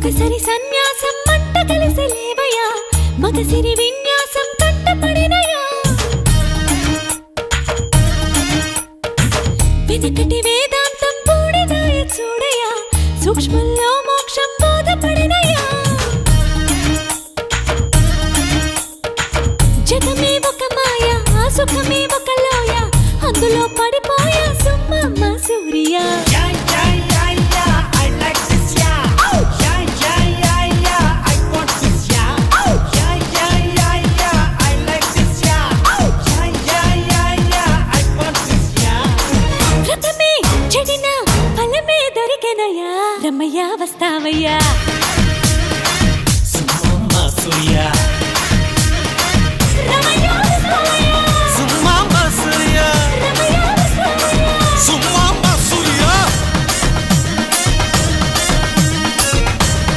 ఒక్కసారి సన్యాసం మంట కలిసి లేవయా మగసిరి విన్యాసం కంటపడినయా వెనకటి వేదాంతం పూడిదాయ చూడయా సూక్ష్మంలో మోక్షం బోధపడినయా జగమే ఒక మాయ ఆ సుఖమే ఒక లోయ అందులో పడిపోయా సుమ్మమ్మ సూర్య రమ్మయ్యా వస్తావయ్యా సుమ్మమ్మ సూర్య